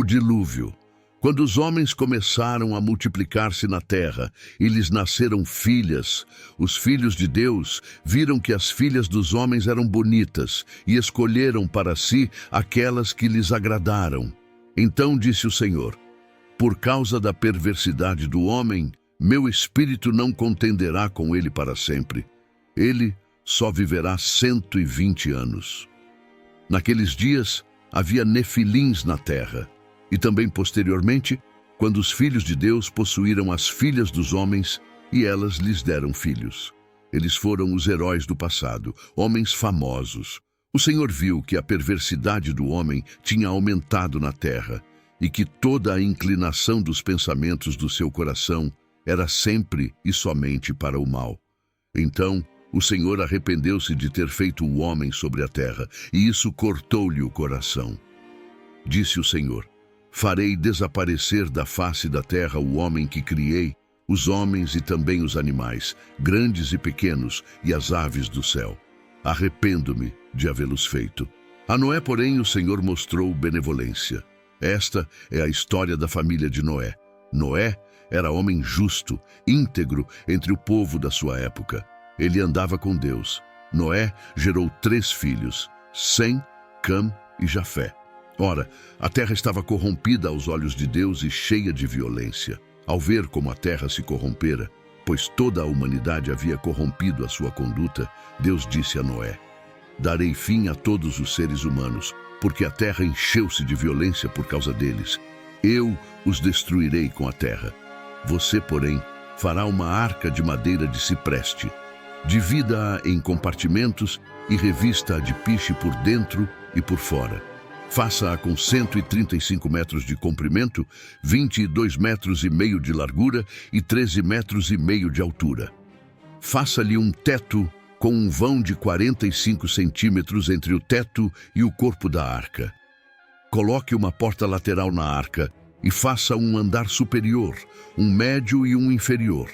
O dilúvio. Quando os homens começaram a multiplicar-se na terra e lhes nasceram filhas, os filhos de Deus viram que as filhas dos homens eram bonitas e escolheram para si aquelas que lhes agradaram. Então disse o Senhor: por causa da perversidade do homem, meu espírito não contenderá com ele para sempre. Ele só viverá 120 anos. Naqueles dias havia nefilins na terra. E também posteriormente, quando os filhos de Deus possuíram as filhas dos homens e elas lhes deram filhos. Eles foram os heróis do passado, homens famosos. O Senhor viu que a perversidade do homem tinha aumentado na terra e que toda a inclinação dos pensamentos do seu coração era sempre e somente para o mal. Então, o Senhor arrependeu-se de ter feito o homem sobre a terra, e isso cortou-lhe o coração. Disse o Senhor: farei desaparecer da face da terra o homem que criei, os homens e também os animais, grandes e pequenos, e as aves do céu. Arrependo-me de havê-los feito. A Noé, porém, o Senhor mostrou benevolência. Esta é a história da família de Noé. Noé era homem justo, íntegro entre o povo da sua época. Ele andava com Deus. Noé gerou 3 filhos, Sem, Cam e Jafé. Ora, a terra estava corrompida aos olhos de Deus e cheia de violência. Ao ver como a terra se corrompera, pois toda a humanidade havia corrompido a sua conduta, Deus disse a Noé: darei fim a todos os seres humanos, porque a terra encheu-se de violência por causa deles. Eu os destruirei com a terra. Você, porém, fará uma arca de madeira de cipreste. Divida-a em compartimentos e revista-a de piche por dentro e por fora. Faça-a com 135 metros de comprimento, 22 metros e meio de largura e 13 metros e meio de altura. Faça-lhe um teto com um vão de 45 centímetros entre o teto e o corpo da arca. Coloque uma porta lateral na arca e faça um andar superior, um médio e um inferior.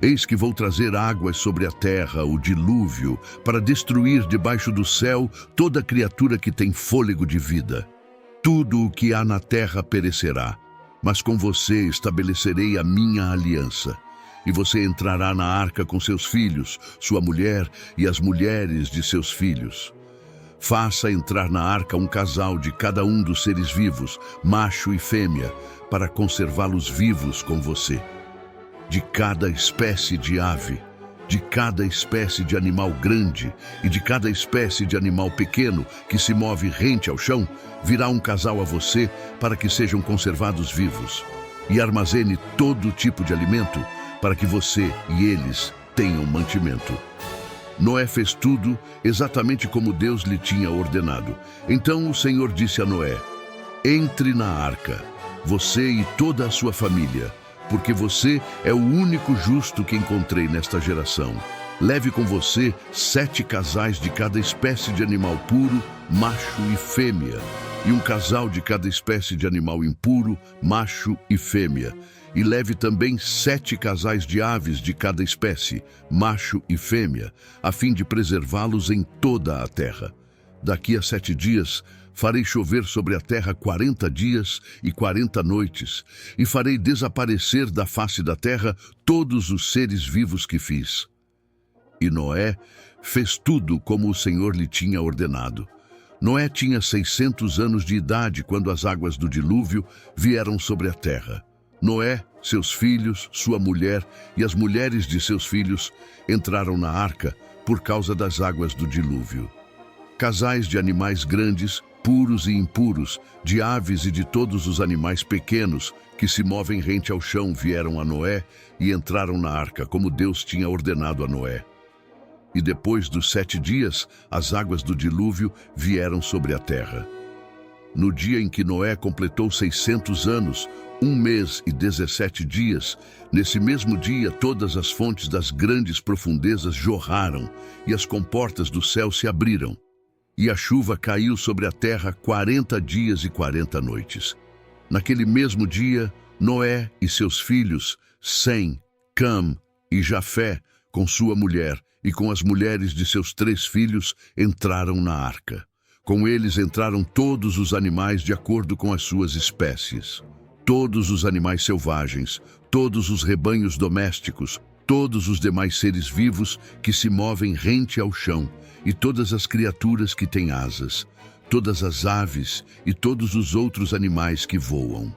Eis que vou trazer águas sobre a terra, o dilúvio, para destruir debaixo do céu toda criatura que tem fôlego de vida. Tudo o que há na terra perecerá, mas com você estabelecerei a minha aliança. E você entrará na arca com seus filhos, sua mulher e as mulheres de seus filhos. Faça entrar na arca um casal de cada um dos seres vivos, macho e fêmea, para conservá-los vivos com você. De cada espécie de ave, de cada espécie de animal grande e de cada espécie de animal pequeno que se move rente ao chão, virá um casal a você para que sejam conservados vivos. E armazene todo tipo de alimento para que você e eles tenham mantimento. Noé fez tudo exatamente como Deus lhe tinha ordenado. Então o Senhor disse a Noé: entre na arca, você e toda a sua família, porque você é o único justo que encontrei nesta geração. Leve com você 7 casais de cada espécie de animal puro, macho e fêmea, e um casal de cada espécie de animal impuro, macho e fêmea. E leve também 7 casais de aves de cada espécie, macho e fêmea, a fim de preservá-los em toda a terra. Daqui a 7 dias, farei chover sobre a terra 40 dias e 40 noites, e farei desaparecer da face da terra todos os seres vivos que fiz. E Noé fez tudo como o Senhor lhe tinha ordenado. Noé tinha 600 anos de idade quando as águas do dilúvio vieram sobre a terra. Noé, seus filhos, sua mulher e as mulheres de seus filhos entraram na arca por causa das águas do dilúvio. Casais de animais grandes, puros e impuros, de aves e de todos os animais pequenos que se movem rente ao chão vieram a Noé e entraram na arca, como Deus tinha ordenado a Noé. E depois dos 7 dias, as águas do dilúvio vieram sobre a terra. No dia em que Noé completou 600 anos, 1 mês e 17 dias, nesse mesmo dia todas as fontes das grandes profundezas jorraram e as comportas do céu se abriram. E a chuva caiu sobre a terra 40 dias e 40 noites. Naquele mesmo dia, Noé e seus filhos, Sem, Cam e Jafé, com sua mulher e com as mulheres de seus 3 filhos, entraram na arca. Com eles entraram todos os animais de acordo com as suas espécies. Todos os animais selvagens, todos os rebanhos domésticos, todos os demais seres vivos que se movem rente ao chão, e todas as criaturas que têm asas, todas as aves e todos os outros animais que voam.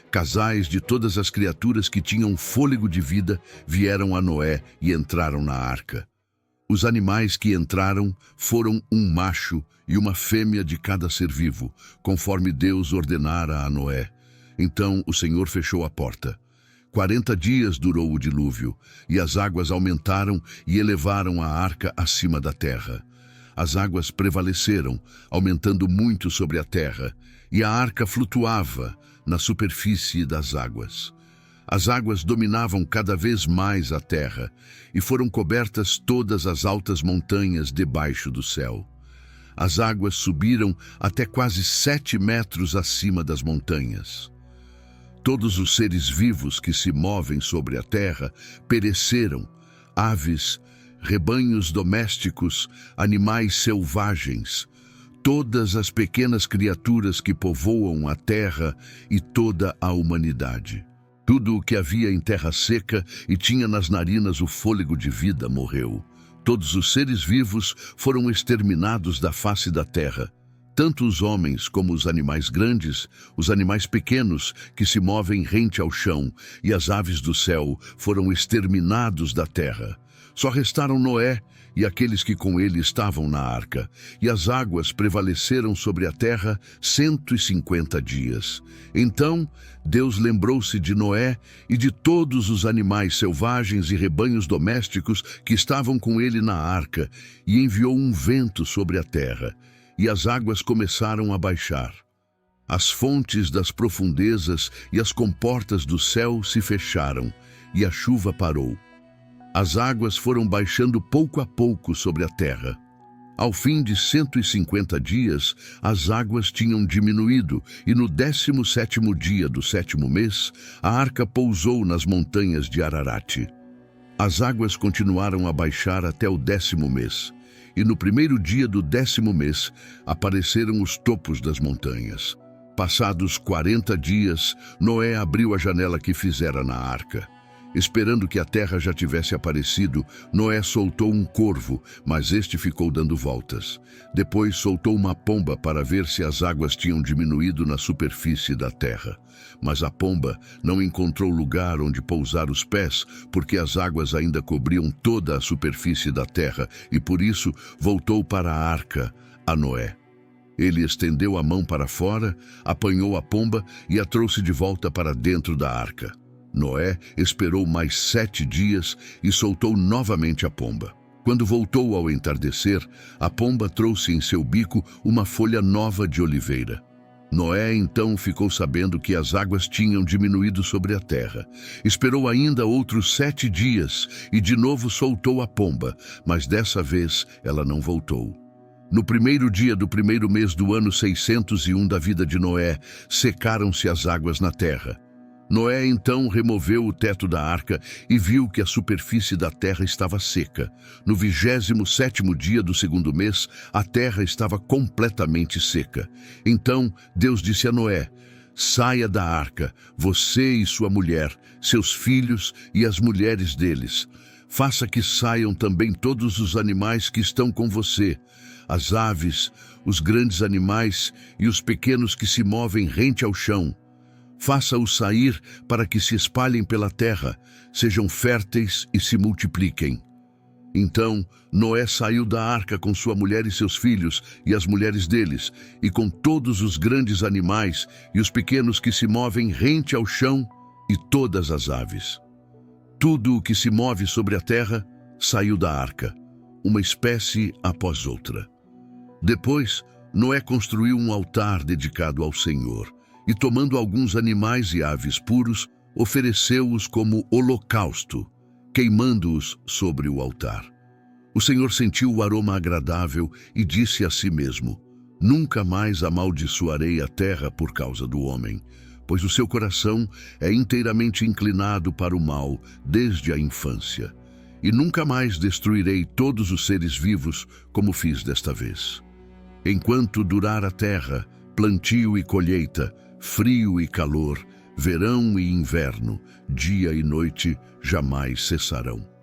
Casais de todas as criaturas que tinham fôlego de vida vieram a Noé e entraram na arca. Os animais que entraram foram um macho e uma fêmea de cada ser vivo, conforme Deus ordenara a Noé. Então o Senhor fechou a porta. 40 dias durou o dilúvio, e as águas aumentaram e elevaram a arca acima da terra. As águas prevaleceram, aumentando muito sobre a terra, e a arca flutuava na superfície das águas. As águas dominavam cada vez mais a terra, e foram cobertas todas as altas montanhas debaixo do céu. As águas subiram até quase 7 metros acima das montanhas. Todos os seres vivos que se movem sobre a terra pereceram, aves, rebanhos domésticos, animais selvagens, todas as pequenas criaturas que povoam a terra e toda a humanidade. Tudo o que havia em terra seca e tinha nas narinas o fôlego de vida morreu. Todos os seres vivos foram exterminados da face da terra. Tanto os homens como os animais grandes, os animais pequenos que se movem rente ao chão e as aves do céu foram exterminados da terra. Só restaram Noé e aqueles que com ele estavam na arca, e as águas prevaleceram sobre a terra 150 dias. Então Deus lembrou-se de Noé e de todos os animais selvagens e rebanhos domésticos que estavam com ele na arca, e enviou um vento sobre a terra, e as águas começaram a baixar. As fontes das profundezas e as comportas do céu se fecharam, e a chuva parou. As águas foram baixando pouco a pouco sobre a terra. Ao fim de 150 dias, as águas tinham diminuído, e no 17º dia do 7º mês, a arca pousou nas montanhas de Ararate. As águas continuaram a baixar até o 10º mês. E no primeiro dia do 10º mês, apareceram os topos das montanhas. Passados 40 dias, Noé abriu a janela que fizera na arca. Esperando que a terra já tivesse aparecido, Noé soltou um corvo, mas este ficou dando voltas. Depois soltou uma pomba para ver se as águas tinham diminuído na superfície da terra. Mas a pomba não encontrou lugar onde pousar os pés, porque as águas ainda cobriam toda a superfície da terra, e por isso voltou para a arca, a Noé. Ele estendeu a mão para fora, apanhou a pomba e a trouxe de volta para dentro da arca. Noé esperou mais 7 dias e soltou novamente a pomba. Quando voltou ao entardecer, a pomba trouxe em seu bico uma folha nova de oliveira. Noé então ficou sabendo que as águas tinham diminuído sobre a terra. Esperou ainda outros 7 dias e de novo soltou a pomba, mas dessa vez ela não voltou. No primeiro dia do primeiro mês do ano 601 da vida de Noé, secaram-se as águas na terra. Noé então removeu o teto da arca e viu que a superfície da terra estava seca. No 27º dia do 2º mês, a terra estava completamente seca. Então Deus disse a Noé: saia da arca, você e sua mulher, seus filhos e as mulheres deles. Faça que saiam também todos os animais que estão com você, as aves, os grandes animais e os pequenos que se movem rente ao chão. Faça-os sair para que se espalhem pela terra, sejam férteis e se multipliquem. Então Noé saiu da arca com sua mulher e seus filhos e as mulheres deles, e com todos os grandes animais e os pequenos que se movem rente ao chão e todas as aves. Tudo o que se move sobre a terra saiu da arca, uma espécie após outra. Depois, Noé construiu um altar dedicado ao Senhor, e tomando alguns animais e aves puros, ofereceu-os como holocausto, queimando-os sobre o altar. O Senhor sentiu o aroma agradável e disse a si mesmo: nunca mais amaldiçoarei a terra por causa do homem, pois o seu coração é inteiramente inclinado para o mal desde a infância. E nunca mais destruirei todos os seres vivos como fiz desta vez. Enquanto durar a terra, plantio e colheita, frio e calor, verão e inverno, dia e noite jamais cessarão.